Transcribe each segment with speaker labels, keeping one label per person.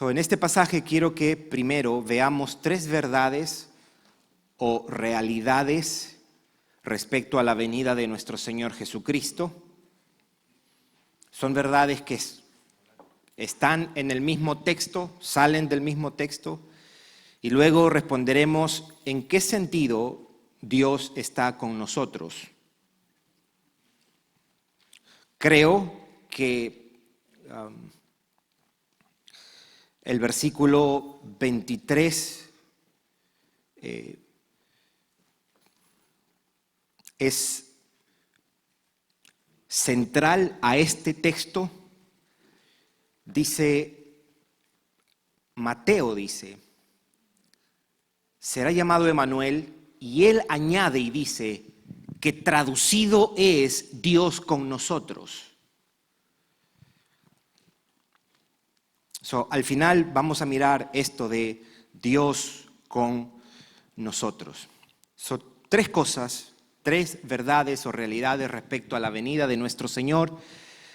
Speaker 1: En este pasaje quiero que primero veamos tres verdades o realidades respecto a la venida de nuestro Señor Jesucristo. Son verdades que están en el mismo texto, salen del mismo texto, y luego responderemos en qué sentido Dios está con nosotros. Creo que el versículo 23 es central a este texto. Mateo dice, será llamado Emanuel, y él añade y dice que traducido es Dios con nosotros. Al final vamos a mirar esto de Dios con nosotros. Son tres cosas, tres verdades o realidades respecto a la venida de nuestro Señor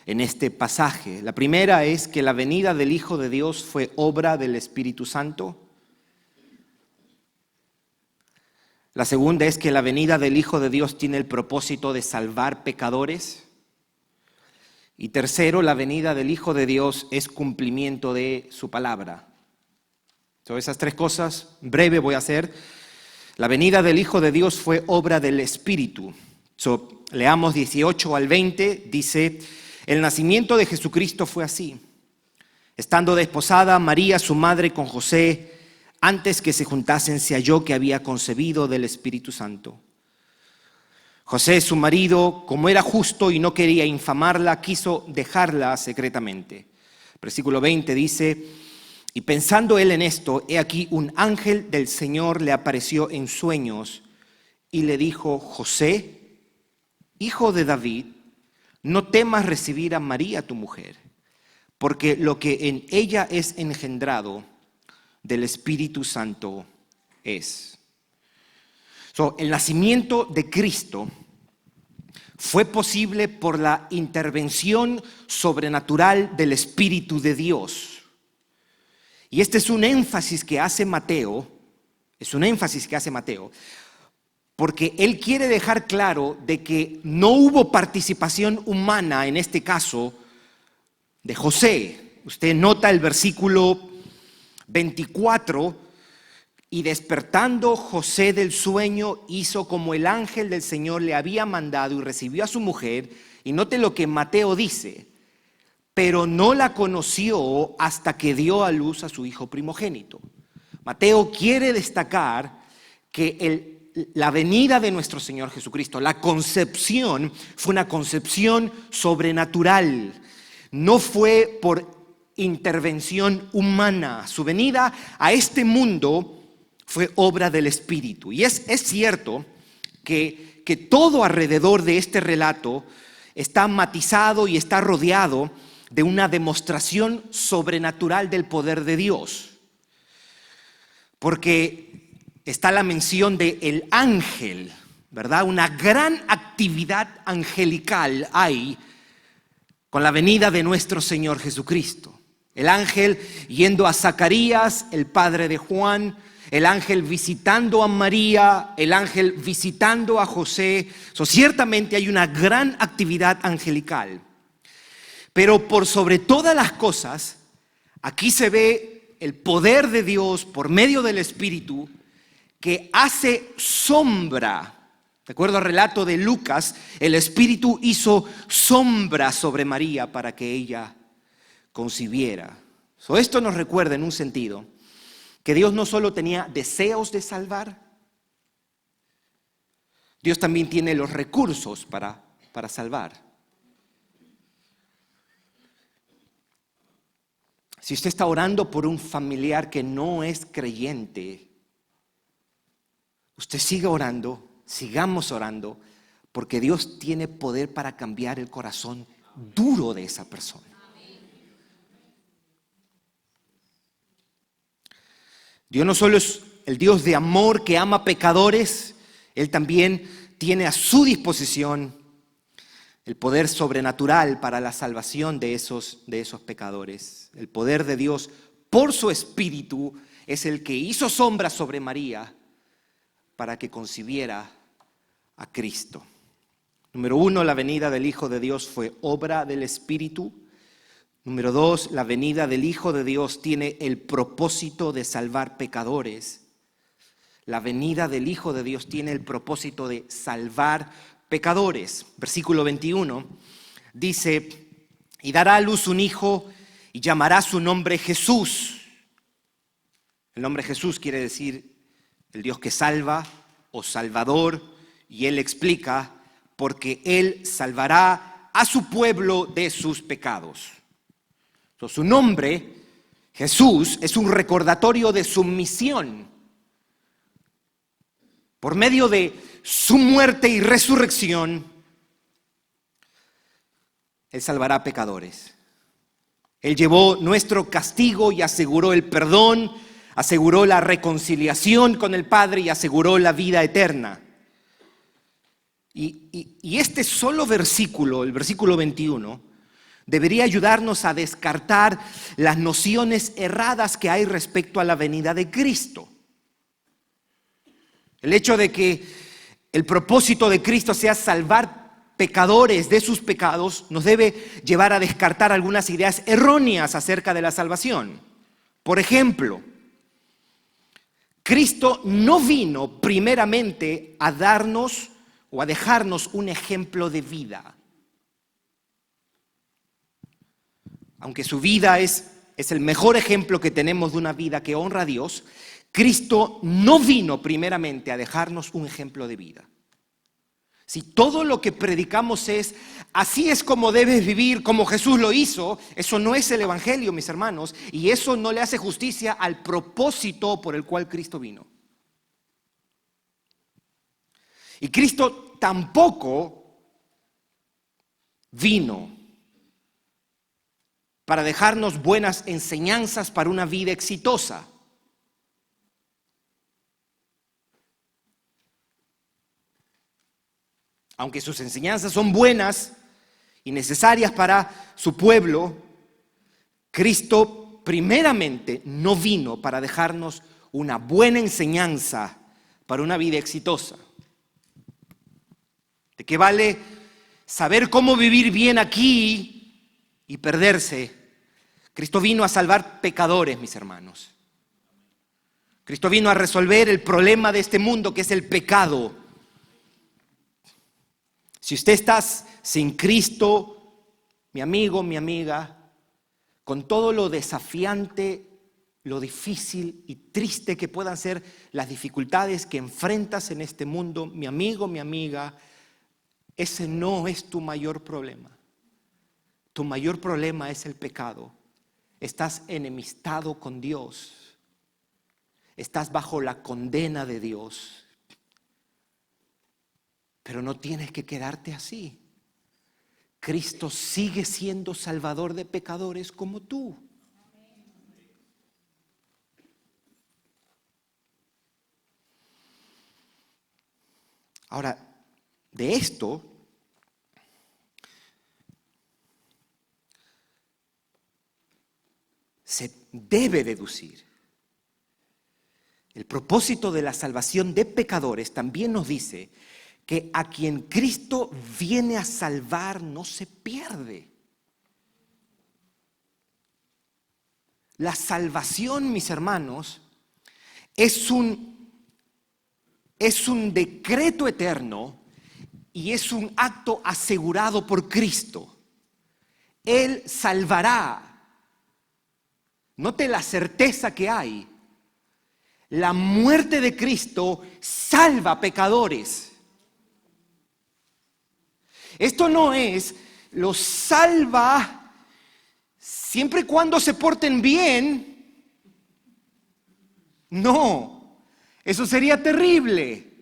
Speaker 1: en este pasaje. La primera es que la venida del Hijo de Dios fue obra del Espíritu Santo. La segunda es que la venida del Hijo de Dios tiene el propósito de salvar pecadores. Y tercero, la venida del Hijo de Dios es cumplimiento de su palabra. Esas tres cosas, breve voy a hacer. La venida del Hijo de Dios fue obra del Espíritu. Leamos 18 al 20, dice, el nacimiento de Jesucristo fue así. Estando desposada María, su madre, con José, antes que se juntasen, se halló que había concebido del Espíritu Santo. José, su marido, como era justo y no quería infamarla, quiso dejarla secretamente. Versículo 20 dice, y pensando él en esto, he aquí un ángel del Señor le apareció en sueños y le dijo, José, hijo de David, no temas recibir a María tu mujer, porque lo que en ella es engendrado del Espíritu Santo es. El nacimiento de Cristo fue posible por la intervención sobrenatural del Espíritu de Dios. Y este es un énfasis que hace Mateo, porque él quiere dejar claro de que no hubo participación humana en este caso de José. Usted nota el versículo 24, y despertando José del sueño, hizo como el ángel del Señor le había mandado y recibió a su mujer. Y note lo que Mateo dice, pero no la conoció hasta que dio a luz a su hijo primogénito. Mateo quiere destacar que la venida de nuestro Señor Jesucristo, la concepción, fue una concepción sobrenatural. No fue por intervención humana. Su venida a este mundo fue obra del Espíritu. Y es cierto que todo alrededor de este relato está matizado y está rodeado de una demostración sobrenatural del poder de Dios. Porque está la mención del ángel, ¿verdad? Una gran actividad angelical hay con la venida de nuestro Señor Jesucristo. El ángel yendo a Zacarías, el padre de Juan, el ángel visitando a María, el ángel visitando a José. Ciertamente hay una gran actividad angelical. Pero por sobre todas las cosas, aquí se ve el poder de Dios por medio del Espíritu que hace sombra. De acuerdo al relato de Lucas, el Espíritu hizo sombra sobre María para que ella concibiera. Esto nos recuerda en un sentido que Dios no solo tenía deseos de salvar, Dios también tiene los recursos para salvar. Si usted está orando por un familiar que no es creyente, usted siga orando, sigamos orando, porque Dios tiene poder para cambiar el corazón duro de esa persona. Dios no solo es el Dios de amor que ama pecadores, Él también tiene a su disposición el poder sobrenatural para la salvación de esos pecadores. El poder de Dios por su Espíritu, es el que hizo sombra sobre María para que concibiera a Cristo. Número 1, la venida del Hijo de Dios fue obra del Espíritu. Número 2, la venida del Hijo de Dios tiene el propósito de salvar pecadores. La venida del Hijo de Dios tiene el propósito de salvar pecadores. Versículo 21 dice: y dará a luz un hijo y llamará su nombre Jesús. El nombre Jesús quiere decir el Dios que salva o Salvador, y él explica: porque él salvará a su pueblo de sus pecados. Entonces, su nombre, Jesús, es un recordatorio de su misión. Por medio de su muerte y resurrección, él salvará a pecadores. Él llevó nuestro castigo y aseguró el perdón, aseguró la reconciliación con el Padre y aseguró la vida eterna. Y este solo versículo, el versículo 21, debería ayudarnos a descartar las nociones erradas que hay respecto a la venida de Cristo. El hecho de que el propósito de Cristo sea salvar pecadores de sus pecados nos debe llevar a descartar algunas ideas erróneas acerca de la salvación. Por ejemplo, Cristo no vino primeramente a darnos o a dejarnos un ejemplo de vida. Aunque su vida es el mejor ejemplo que tenemos de una vida que honra a Dios, Cristo no vino primeramente a dejarnos un ejemplo de vida. Si todo lo que predicamos es así es como debes vivir, como Jesús lo hizo, eso no es el evangelio, mis hermanos, y eso no le hace justicia al propósito por el cual Cristo vino. Y Cristo tampoco vino para dejarnos buenas enseñanzas para una vida exitosa. Aunque sus enseñanzas son buenas y necesarias para su pueblo, Cristo primeramente no vino para dejarnos una buena enseñanza para una vida exitosa. ¿De qué vale saber cómo vivir bien aquí y perderse? Cristo vino a salvar pecadores, mis hermanos. Cristo vino a resolver el problema de este mundo, que es el pecado. Si usted está sin Cristo, mi amigo, mi amiga, con todo lo desafiante, lo difícil y triste que puedan ser las dificultades que enfrentas en este mundo, mi amigo, mi amiga, ese no es tu mayor problema. Tu mayor problema es el pecado. Estás enemistado con Dios. Estás bajo la condena de Dios. Pero no tienes que quedarte así. Cristo sigue siendo salvador de pecadores como tú. Ahora, de esto se debe deducir. El propósito de la salvación de pecadores también nos dice que a quien Cristo viene a salvar no se pierde. La salvación, mis hermanos, es un decreto eterno y es un acto asegurado por Cristo. Él salvará. Note la certeza que hay. La muerte de Cristo salva pecadores. Esto no es, los salva siempre y cuando se porten bien. No, eso sería terrible.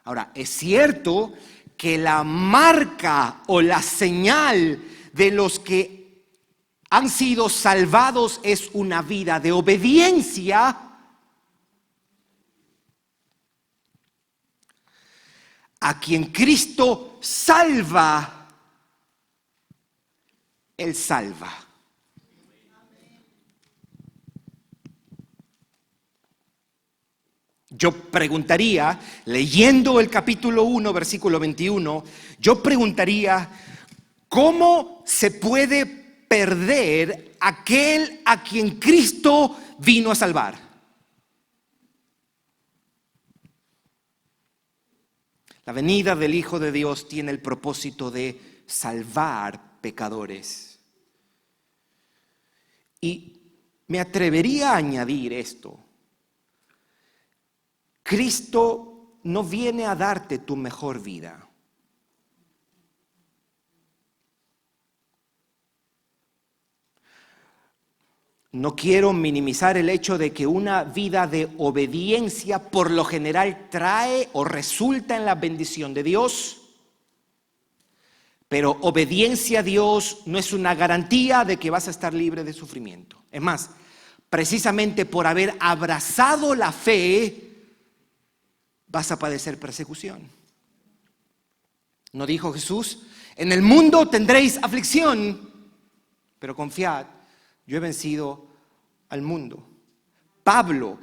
Speaker 1: Ahora, es cierto que la marca o la señal de los que han sido salvados es una vida de obediencia a quien Cristo salva. Él salva. Yo preguntaría, leyendo el capítulo 1, versículo 21, yo preguntaría, ¿cómo se puede perder aquel a quien Cristo vino a salvar? La venida del Hijo de Dios tiene el propósito de salvar pecadores. Y me atrevería a añadir esto. Cristo no viene a darte tu mejor vida. No quiero minimizar el hecho de que una vida de obediencia por lo general trae o resulta en la bendición de Dios, pero obediencia a Dios no es una garantía de que vas a estar libre de sufrimiento. Es más, precisamente por haber abrazado la fe, vas a padecer persecución. ¿No dijo Jesús? En el mundo tendréis aflicción, pero confiad, yo he vencido al mundo. Pablo,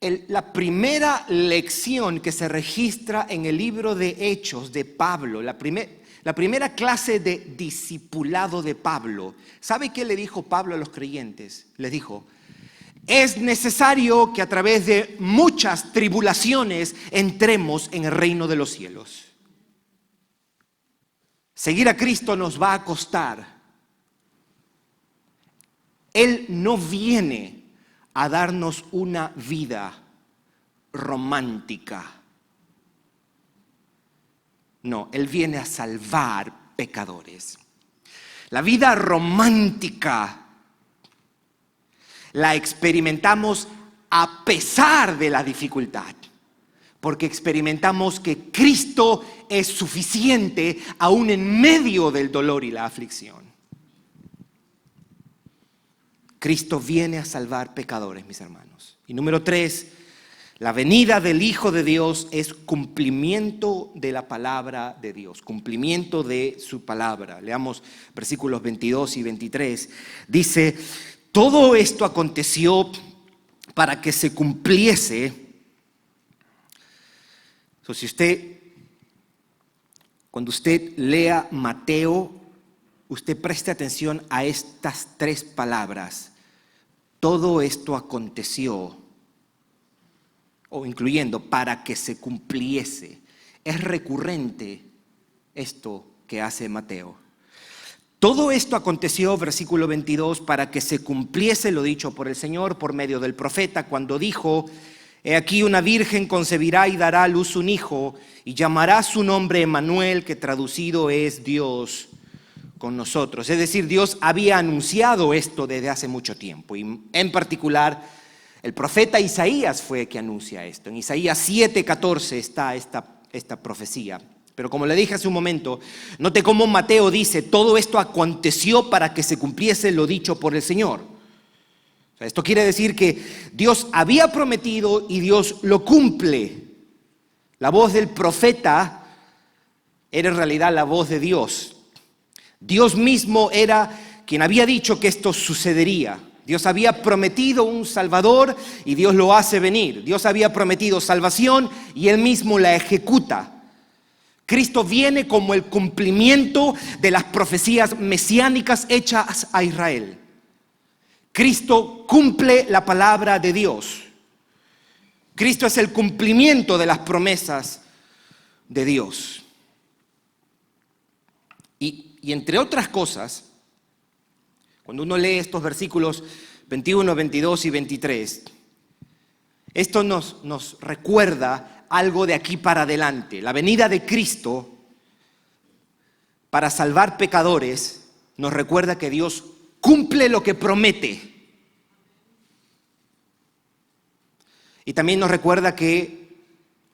Speaker 1: la primera lección que se registra en el libro de Hechos de Pablo, la primera clase de discipulado de Pablo, ¿sabe qué le dijo Pablo a los creyentes? Les dijo: es necesario que a través de muchas tribulaciones entremos en el reino de los cielos. Seguir a Cristo nos va a costar. Él no viene a darnos una vida romántica. No, Él viene a salvar pecadores. La vida romántica la experimentamos a pesar de la dificultad, porque experimentamos que Cristo es suficiente aún en medio del dolor y la aflicción. Cristo viene a salvar pecadores, mis hermanos. Y número 3, la venida del Hijo de Dios es cumplimiento de la palabra de Dios, cumplimiento de su palabra. Leamos versículos 22 y 23. Dice: todo esto aconteció para que se cumpliese. Cuando usted lea Mateo, usted preste atención a estas 3 palabras. Todo esto aconteció, o incluyendo para que se cumpliese. Es recurrente esto que hace Mateo. Todo esto aconteció, versículo 22, para que se cumpliese lo dicho por el Señor por medio del profeta, cuando dijo: he aquí una virgen concebirá y dará a luz un hijo, y llamará su nombre Emmanuel, que traducido es Dios con nosotros. Es decir, Dios había anunciado esto desde hace mucho tiempo, y en particular el profeta Isaías fue el que anuncia esto. En Isaías 7:14 está esta profecía. Pero como le dije hace un momento, note cómo Mateo dice: todo esto aconteció para que se cumpliese lo dicho por el Señor. O sea, esto quiere decir que Dios había prometido y Dios lo cumple. La voz del profeta era en realidad la voz de Dios. Dios mismo era quien había dicho que esto sucedería. Dios había prometido un Salvador y Dios lo hace venir. Dios había prometido salvación y Él mismo la ejecuta. Cristo viene como el cumplimiento de las profecías mesiánicas hechas a Israel. Cristo cumple la palabra de Dios. Cristo es el cumplimiento de las promesas de Dios. Y entre otras cosas, cuando uno lee estos versículos 21, 22 y 23, esto nos recuerda algo de aquí para adelante. La venida de Cristo para salvar pecadores nos recuerda que Dios cumple lo que promete. Y también nos recuerda que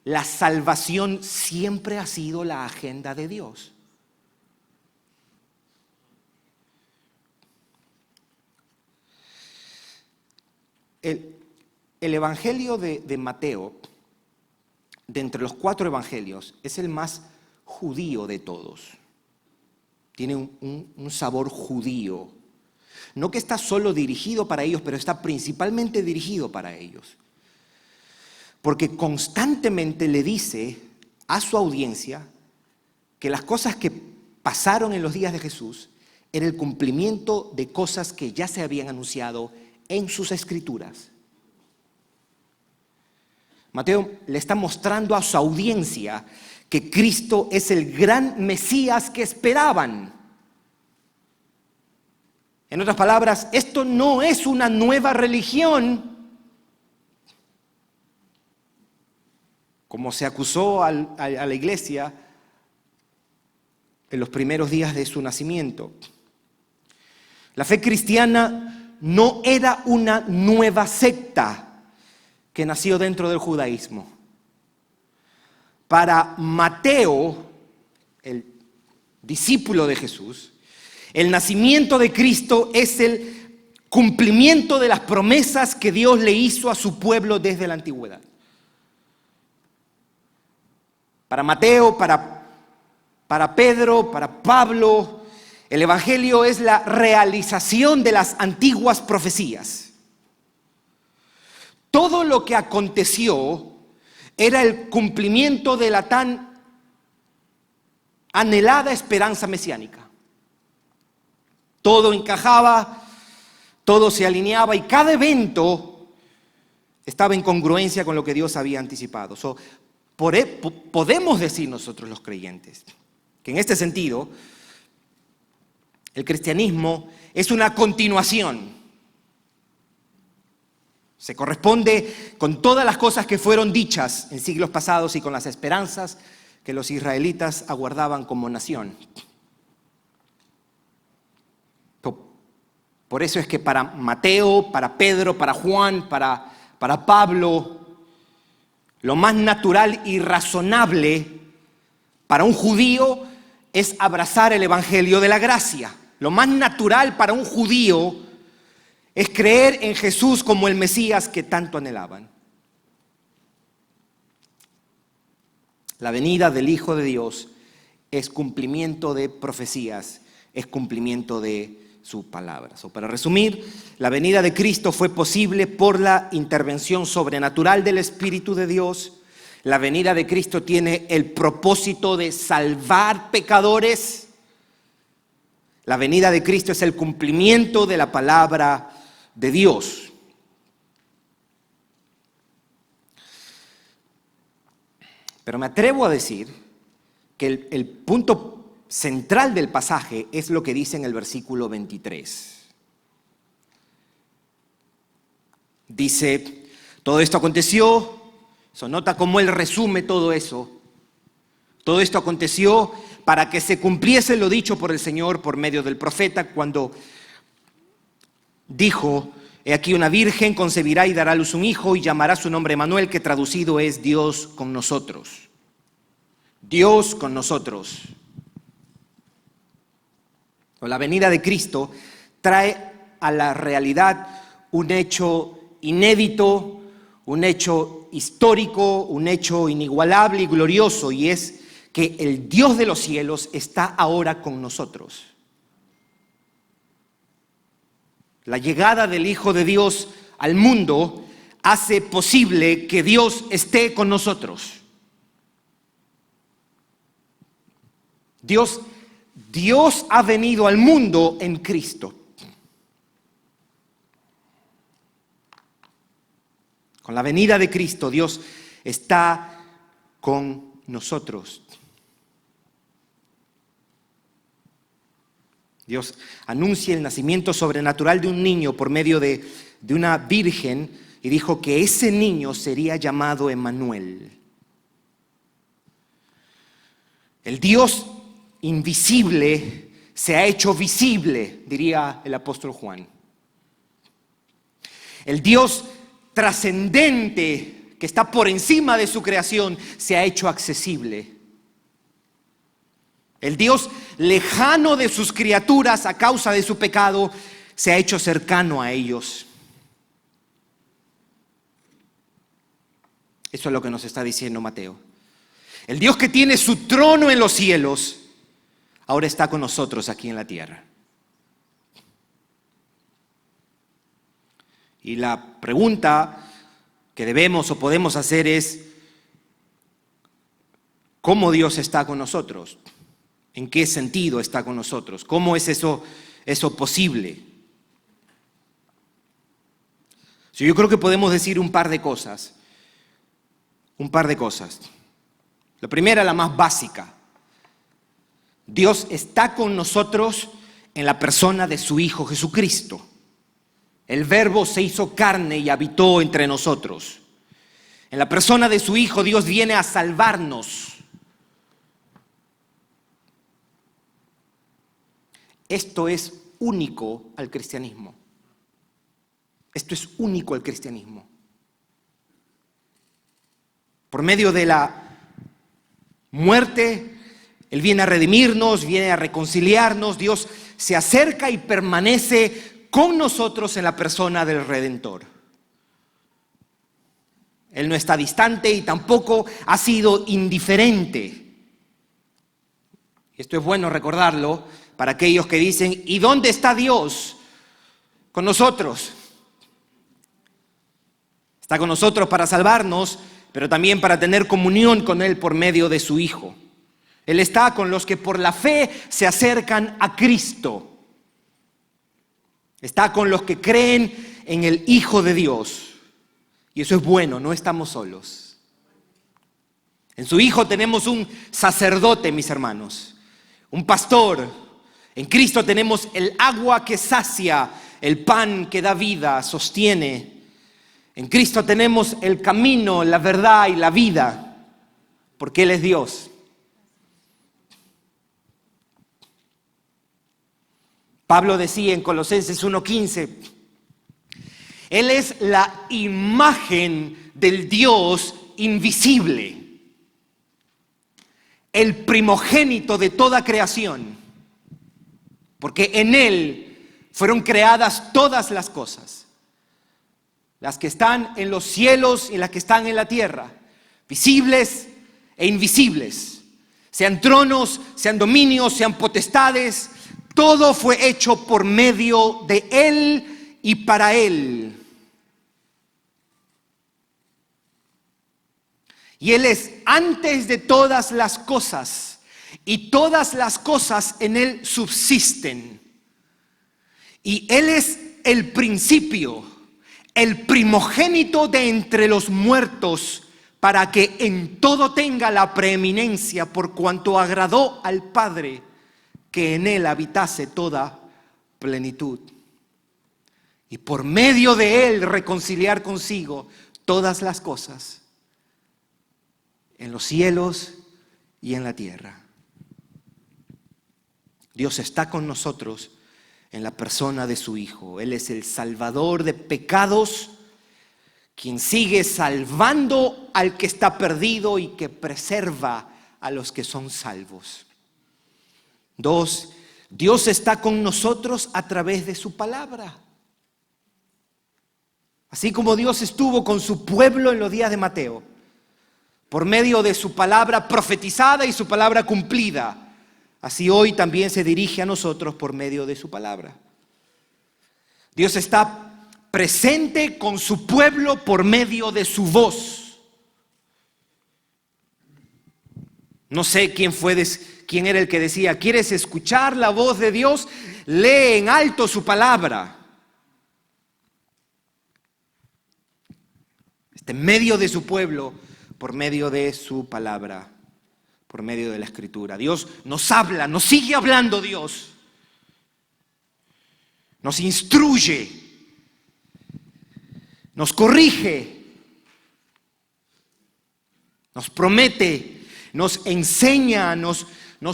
Speaker 1: la salvación siempre ha sido la agenda de Dios. El Evangelio de Mateo, de entre los 4 evangelios, es el más judío de todos. Tiene un sabor judío. No que está solo dirigido para ellos, pero está principalmente dirigido para ellos. porque constantemente le dice a su audiencia que las cosas que pasaron en los días de Jesús era el cumplimiento de cosas que ya se habían anunciado en sus escrituras. Mateo le está mostrando a su audiencia que Cristo es el gran Mesías que esperaban. En otras palabras, esto no es una nueva religión, como se acusó a la iglesia en los primeros días de su nacimiento. La fe cristiana no era una nueva secta que nació dentro del judaísmo. Para Mateo, el discípulo de Jesús, el nacimiento de Cristo es el cumplimiento de las promesas que Dios le hizo a su pueblo desde la antigüedad. Para Mateo, para Pedro, para Pablo, el Evangelio es la realización de las antiguas profecías. Todo lo que aconteció era el cumplimiento de la tan anhelada esperanza mesiánica. Todo encajaba, todo se alineaba y cada evento estaba en congruencia con lo que Dios había anticipado. Podemos decir nosotros los creyentes que en este sentido el cristianismo es una continuación. Se corresponde con todas las cosas que fueron dichas en siglos pasados y con las esperanzas que los israelitas aguardaban como nación. Por eso es que para Mateo, para Pedro, para Juan, para Pablo, lo más natural y razonable para un judío es abrazar el evangelio de la gracia. Lo más natural para un judío es creer en Jesús como el Mesías que tanto anhelaban. La venida del Hijo de Dios es cumplimiento de profecías, es cumplimiento de su palabra. Para resumir, la venida de Cristo fue posible por la intervención sobrenatural del Espíritu de Dios. La venida de Cristo tiene el propósito de salvar pecadores. La venida de Cristo es el cumplimiento de la palabra de Dios. Pero me atrevo a decir que el punto central del pasaje es lo que dice en el versículo 23. Dice, todo esto aconteció, se nota cómo él resume todo eso. Todo esto aconteció para que se cumpliese lo dicho por el Señor por medio del profeta cuando dijo, he aquí una virgen concebirá y dará a luz un hijo y llamará su nombre Emmanuel, que traducido es Dios con nosotros. Dios con nosotros. La venida de Cristo trae a la realidad un hecho inédito, un hecho histórico, un hecho inigualable y glorioso, y es que el Dios de los cielos está ahora con nosotros. La llegada del Hijo de Dios al mundo hace posible que Dios esté con nosotros. Dios ha venido al mundo en Cristo. Con la venida de Cristo, Dios está con nosotros. Dios anuncia el nacimiento sobrenatural de un niño por medio de una virgen y dijo que ese niño sería llamado Emmanuel. El Dios invisible se ha hecho visible, diría el apóstol Juan. El Dios trascendente que está por encima de su creación se ha hecho accesible. El Dios lejano de sus criaturas a causa de su pecado se ha hecho cercano a ellos. Eso es lo que nos está diciendo Mateo. El Dios que tiene su trono en los cielos ahora está con nosotros aquí en la tierra. Y la pregunta que debemos o podemos hacer es cómo Dios está con nosotros, en qué sentido está con nosotros, cómo es eso posible. Yo creo que podemos decir un par de cosas. La primera, la más básica. Dios está con nosotros en la persona de su Hijo Jesucristo. El Verbo se hizo carne y habitó entre nosotros. En la persona de su Hijo, Dios viene a salvarnos. Esto es único al cristianismo. Esto es único al cristianismo. Por medio de la muerte, Él viene a redimirnos, viene a reconciliarnos. Dios se acerca y permanece con nosotros en la persona del Redentor. Él no está distante y tampoco ha sido indiferente. Esto es bueno recordarlo para aquellos que dicen, ¿y dónde está Dios con nosotros? Está con nosotros para salvarnos, pero también para tener comunión con Él por medio de su Hijo. Él está con los que por la fe se acercan a Cristo. Está con los que creen en el Hijo de Dios. Y eso es bueno, no estamos solos. En su Hijo tenemos un sacerdote, mis hermanos, un pastor. En Cristo tenemos el agua que sacia, el pan que da vida, sostiene. En Cristo tenemos el camino, la verdad y la vida, porque Él es Dios. Pablo decía en Colosenses 1:15, Él es la imagen del Dios invisible, el primogénito de toda creación, porque en Él fueron creadas todas las cosas. Las que están en los cielos y las que están en la tierra, visibles e invisibles, sean tronos, sean dominios, sean potestades, todo fue hecho por medio de Él y para Él. Y Él es antes de todas las cosas, y todas las cosas en Él subsisten. Y Él es el principio, el primogénito de entre los muertos, para que en todo tenga la preeminencia, por cuanto agradó al Padre que en Él habitase toda plenitud. Y por medio de Él reconciliar consigo todas las cosas, en los cielos y en la tierra. Dios está con nosotros en la persona de su Hijo. Él es el Salvador de pecados, quien sigue salvando al que está perdido y que preserva a los que son salvos. 2, Dios está con nosotros a través de su palabra. Así como Dios estuvo con su pueblo en los días de Mateo, por medio de su palabra profetizada y su palabra cumplida, así hoy también se dirige a nosotros por medio de su palabra. Dios está presente con su pueblo por medio de su voz. No sé quién era el que decía, ¿quieres escuchar la voz de Dios? Lee en alto su palabra. Está en medio de su pueblo por medio de su palabra, por medio de la Escritura. Dios nos habla, nos sigue hablando Dios. Nos instruye, nos corrige, nos promete, nos enseña, nos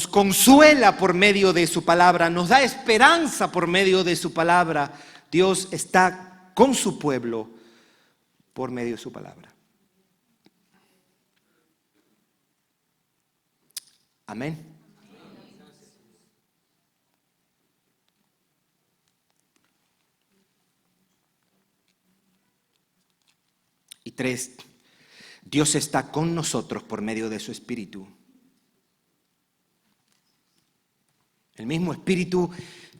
Speaker 1: consuela por medio de su palabra, nos da esperanza por medio de su palabra. Dios está con su pueblo por medio de su palabra. Amén. Y 3, Dios está con nosotros por medio de su Espíritu. El mismo Espíritu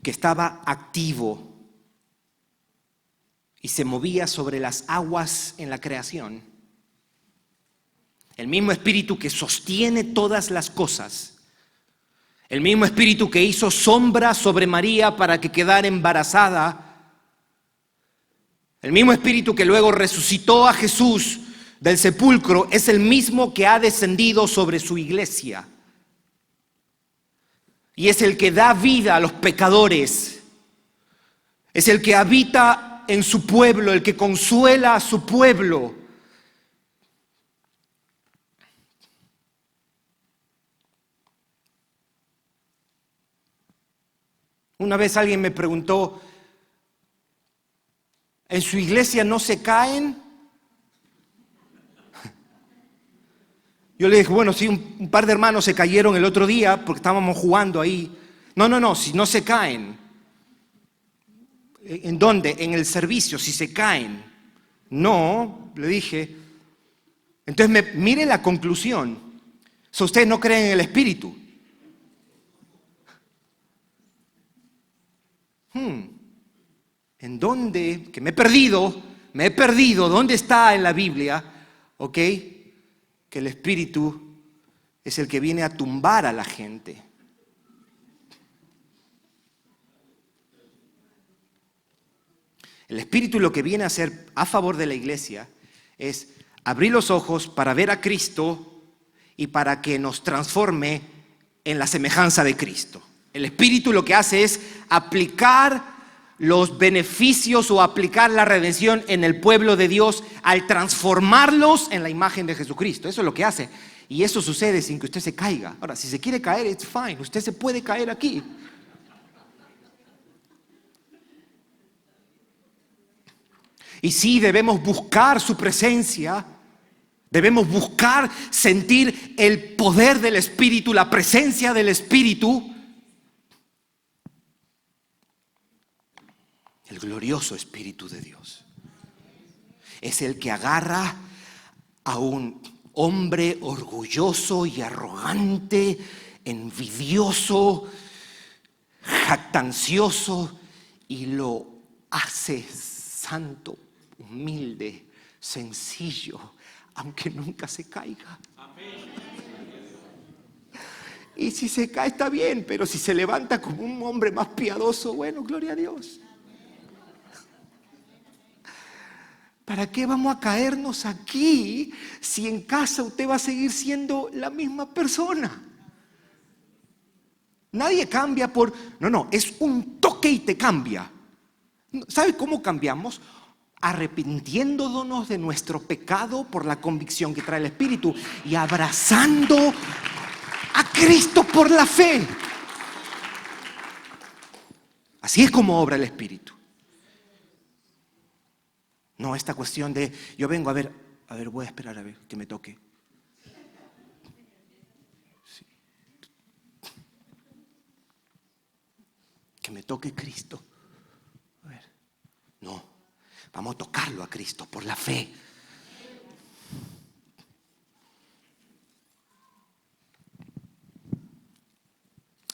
Speaker 1: que estaba activo y se movía sobre las aguas en la creación, el mismo Espíritu que sostiene todas las cosas, el mismo Espíritu que hizo sombra sobre María para que quedara embarazada, el mismo Espíritu que luego resucitó a Jesús del sepulcro, es el mismo que ha descendido sobre su iglesia. Y es el que da vida a los pecadores. Es el que habita en su pueblo, el que consuela a su pueblo. Una vez alguien me preguntó, ¿en su iglesia no se caen? Yo le dije, bueno, sí, un par de hermanos se cayeron el otro día porque estábamos jugando ahí. No, si no se caen. ¿En dónde? En el servicio, si se caen. No, le dije. Entonces, mire la conclusión. Si ustedes no creen en el Espíritu. ¿En dónde? Que me he perdido. ¿Dónde está en la Biblia? ¿Ok? Que el Espíritu es el que viene a tumbar a la gente. El Espíritu lo que viene a hacer a favor de la iglesia es abrir los ojos para ver a Cristo y para que nos transforme en la semejanza de Cristo. El Espíritu lo que hace es aplicar los beneficios o aplicar la redención en el pueblo de Dios al transformarlos en la imagen de Jesucristo. Eso es lo que hace. Y eso sucede sin que usted se caiga. Ahora, si se quiere caer, it's fine. Usted se puede caer aquí. Y sí, debemos buscar su presencia. Debemos buscar sentir el poder del Espíritu, la presencia del Espíritu. El glorioso Espíritu de Dios es el que agarra a un hombre orgulloso y arrogante, envidioso, jactancioso, y lo hace santo, humilde, sencillo, aunque nunca se caiga. Y si se cae está bien, pero si se levanta como un hombre más piadoso, bueno, gloria a Dios. ¿Para qué vamos a caernos aquí si en casa usted va a seguir siendo la misma persona? Nadie cambia por... No, es un toque y te cambia. ¿Sabe cómo cambiamos? Arrepintiéndonos de nuestro pecado por la convicción que trae el Espíritu y abrazando a Cristo por la fe. Así es como obra el Espíritu. No, esta cuestión de yo vengo a ver, voy a esperar a ver que me toque. Sí. Que me toque Cristo. A ver. No, vamos a tocarlo a Cristo por la fe.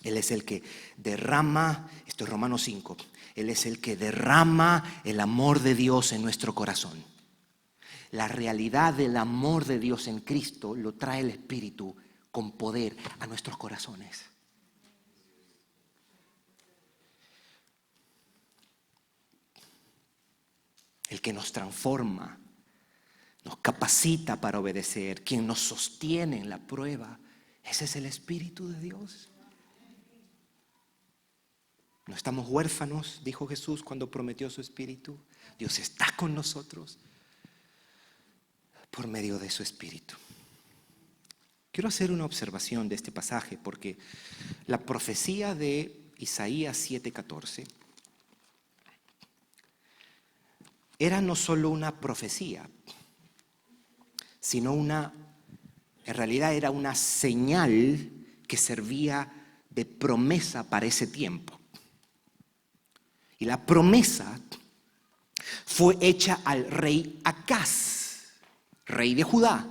Speaker 1: Él es el que derrama, esto es Romanos 5, Él es el que derrama el amor de Dios en nuestro corazón. La realidad del amor de Dios en Cristo lo trae el Espíritu con poder a nuestros corazones. El que nos transforma, nos capacita para obedecer, quien nos sostiene en la prueba, ese es el Espíritu de Dios. No estamos huérfanos, dijo Jesús cuando prometió su Espíritu. Dios está con nosotros por medio de su Espíritu. Quiero hacer una observación de este pasaje porque la profecía de Isaías 7:14 era no solo una profecía, sino en realidad era una señal que servía de promesa para ese tiempo. Y la promesa fue hecha al rey Acaz, rey de Judá.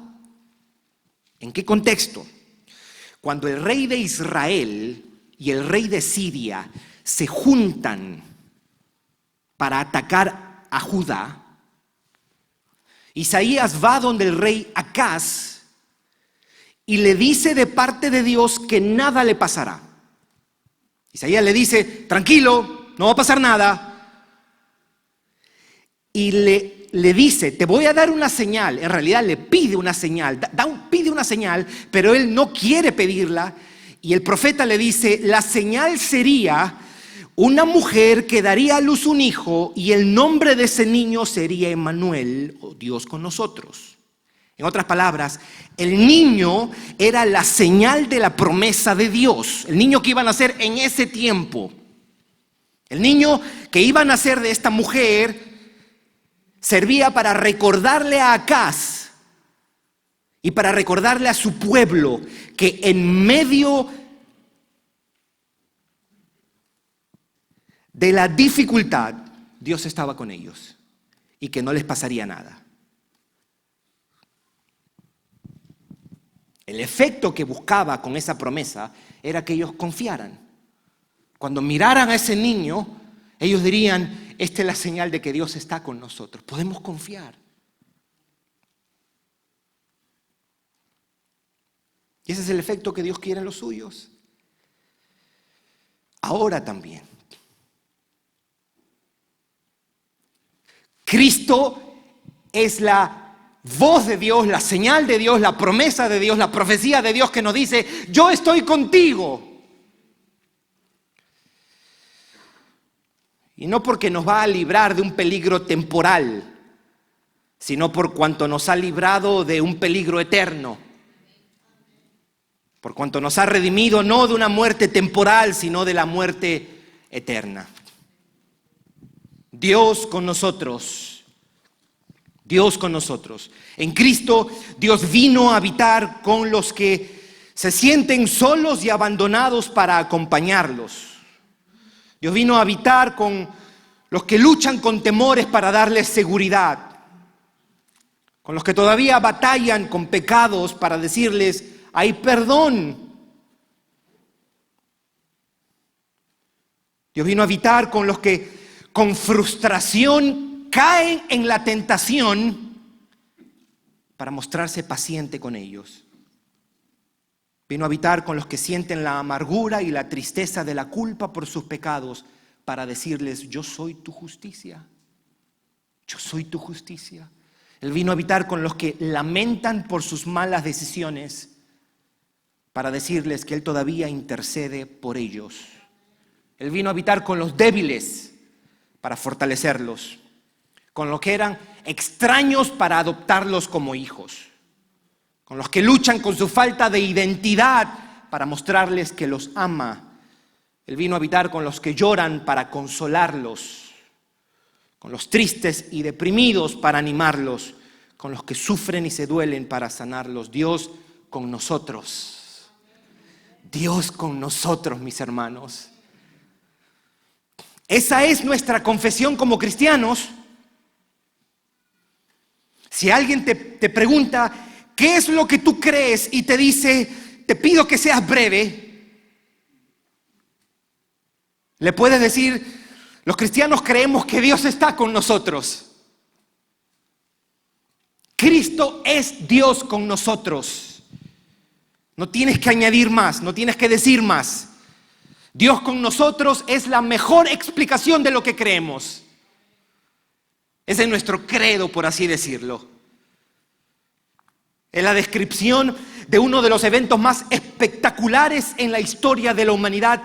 Speaker 1: ¿En qué contexto? Cuando el rey de Israel y el rey de Siria se juntan para atacar a Judá, Isaías va donde el rey Acaz y le dice de parte de Dios que nada le pasará. Isaías le dice, tranquilo, no va a pasar nada. Y le dice, te voy a dar una señal. En realidad le pide una señal, pide una señal, pero él no quiere pedirla. Y el profeta le dice, la señal sería una mujer que daría a luz un hijo y el nombre de ese niño sería Emmanuel, o Dios con nosotros. En otras palabras, el niño era la señal de la promesa de Dios. El niño que iba a nacer en ese tiempo. El niño que iba a nacer de esta mujer servía para recordarle a Acaz y para recordarle a su pueblo que en medio de la dificultad Dios estaba con ellos y que no les pasaría nada. El efecto que buscaba con esa promesa era que ellos confiaran. Cuando miraran a ese niño, ellos dirían, esta es la señal de que Dios está con nosotros. Podemos confiar. Y ese es el efecto que Dios quiere en los suyos. Ahora también. Cristo es la voz de Dios, la señal de Dios, la promesa de Dios, la profecía de Dios que nos dice, yo estoy contigo. Y no porque nos va a librar de un peligro temporal, sino por cuanto nos ha librado de un peligro eterno. Por cuanto nos ha redimido no de una muerte temporal, sino de la muerte eterna. Dios con nosotros. Dios con nosotros. En Cristo, Dios vino a habitar con los que se sienten solos y abandonados para acompañarlos. Dios vino a habitar con los que luchan con temores para darles seguridad. Con los que todavía batallan con pecados para decirles, hay perdón. Dios vino a habitar con los que con frustración caen en la tentación para mostrarse paciente con ellos. Vino a habitar con los que sienten la amargura y la tristeza de la culpa por sus pecados para decirles, yo soy tu justicia. Yo soy tu justicia. Él vino a habitar con los que lamentan por sus malas decisiones para decirles que Él todavía intercede por ellos. Él vino a habitar con los débiles para fortalecerlos, con los que eran extraños para adoptarlos como hijos, con los que luchan con su falta de identidad para mostrarles que los ama. Él vino a habitar con los que lloran para consolarlos, con los tristes y deprimidos para animarlos, con los que sufren y se duelen para sanarlos. Dios con nosotros. Dios con nosotros, mis hermanos. Esa es nuestra confesión como cristianos. Si alguien te pregunta, ¿qué es lo que tú crees? Y te dice, te pido que seas breve. Le puedes decir, los cristianos creemos que Dios está con nosotros. Cristo es Dios con nosotros. No tienes que añadir más, no tienes que decir más. Dios con nosotros es la mejor explicación de lo que creemos. Ese es nuestro credo, por así decirlo. Es la descripción de uno de los eventos más espectaculares en la historia de la humanidad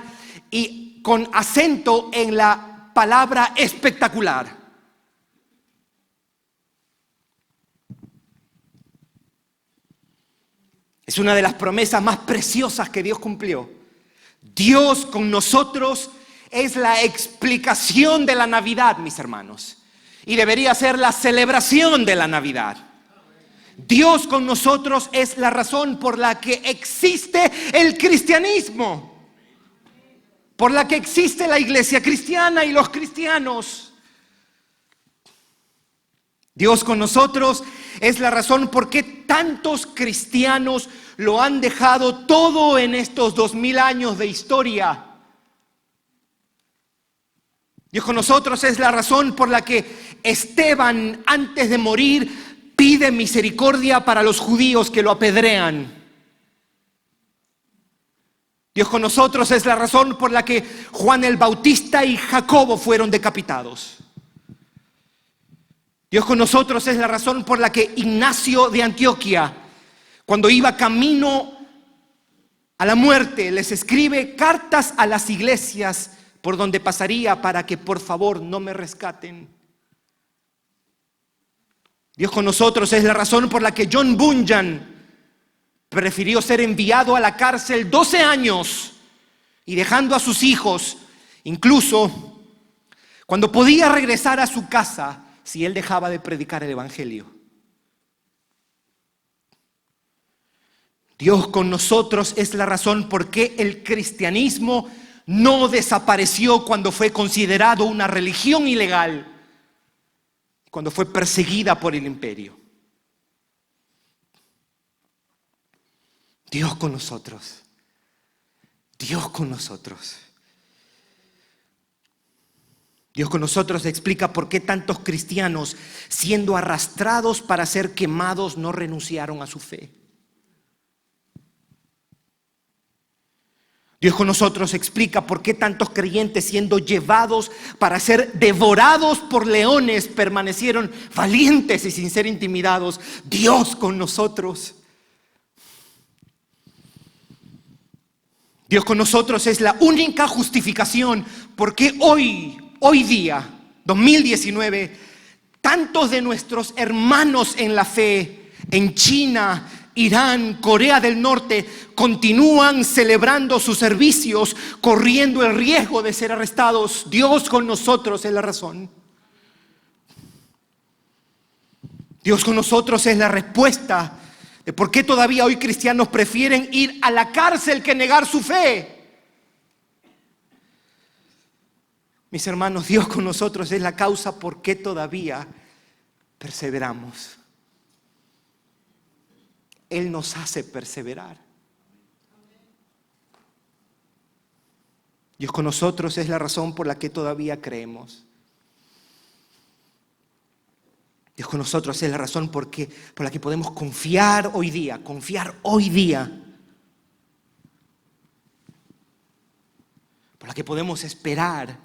Speaker 1: y con acento en la palabra espectacular. Es una de las promesas más preciosas que Dios cumplió. Dios con nosotros es la explicación de la Navidad, mis hermanos. Y debería ser la celebración de la Navidad. Dios con nosotros es la razón por la que existe el cristianismo. Por la que existe la iglesia cristiana y los cristianos. Dios con nosotros es la razón por qué tantos cristianos lo han dejado todo en estos 2000 años de historia. Dios con nosotros es la razón por la que Esteban, antes de morir, pide misericordia para los judíos que lo apedrean. Dios con nosotros es la razón por la que Juan el Bautista y Jacobo fueron decapitados. Dios con nosotros es la razón por la que Ignacio de Antioquía, cuando iba camino a la muerte, les escribe cartas a las iglesias por donde pasaría para que por favor no me rescaten. Dios con nosotros es la razón por la que John Bunyan prefirió ser enviado a la cárcel 12 años y dejando a sus hijos, incluso cuando podía regresar a su casa si él dejaba de predicar el evangelio. Dios con nosotros es la razón por qué el cristianismo no desapareció cuando fue considerado una religión ilegal, cuando fue perseguida por el imperio. Dios con nosotros. Dios con nosotros. Dios con nosotros explica por qué tantos cristianos, siendo arrastrados para ser quemados, no renunciaron a su fe. Dios con nosotros explica por qué tantos creyentes, siendo llevados para ser devorados por leones, permanecieron valientes y sin ser intimidados. Dios con nosotros. Dios con nosotros es la única justificación por qué hoy día, 2019, tantos de nuestros hermanos en la fe, en China, Irán, Corea del Norte, continúan celebrando sus servicios, corriendo el riesgo de ser arrestados. Dios con nosotros es la razón. Dios con nosotros es la respuesta de por qué todavía hoy cristianos prefieren ir a la cárcel que negar su fe. Mis hermanos, Dios con nosotros es la causa por qué todavía perseveramos. Él nos hace perseverar. Dios con nosotros es la razón por la que todavía creemos. Dios con nosotros es la razón por la que podemos confiar hoy día. Por la que podemos esperar.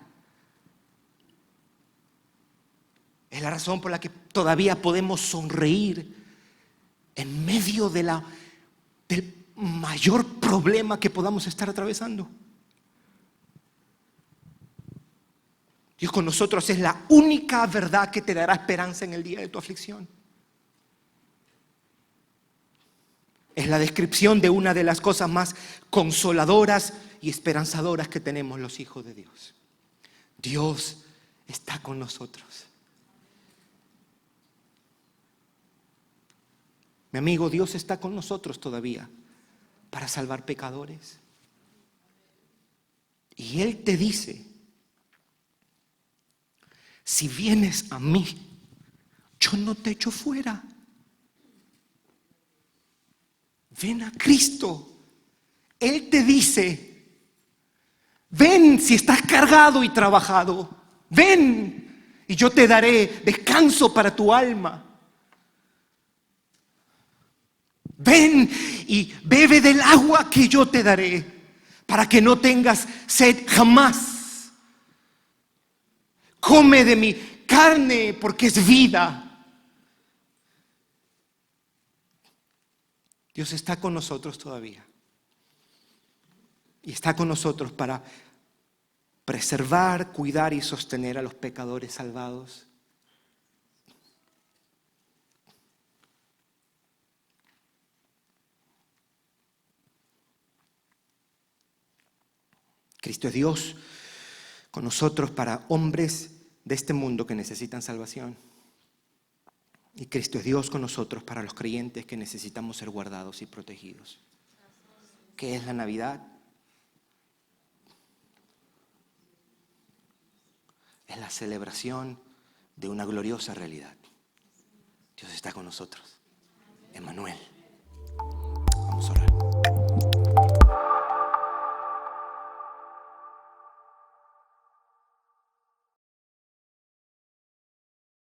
Speaker 1: Es la razón por la que todavía podemos sonreír en medio del mayor problema que podamos estar atravesando. Dios con nosotros es la única verdad que te dará esperanza en el día de tu aflicción. Es la descripción de una de las cosas más consoladoras y esperanzadoras que tenemos los hijos de Dios. Dios está con nosotros. Mi amigo, Dios está con nosotros todavía para salvar pecadores. Y Él te dice: si vienes a mí, yo no te echo fuera. Ven a Cristo. Él te dice: ven si estás cargado y trabajado. Ven y yo te daré descanso para tu alma. Ven y bebe del agua que yo te daré para que no tengas sed jamás. Come de mi carne porque es vida. Dios está con nosotros todavía. Y está con nosotros para preservar, cuidar y sostener a los pecadores salvados. Cristo es Dios con nosotros para hombres de este mundo que necesitan salvación. Y Cristo es Dios con nosotros para los creyentes que necesitamos ser guardados y protegidos. ¿Qué es la Navidad? Es la celebración de una gloriosa realidad. Dios está con nosotros. Emmanuel. Vamos a orar.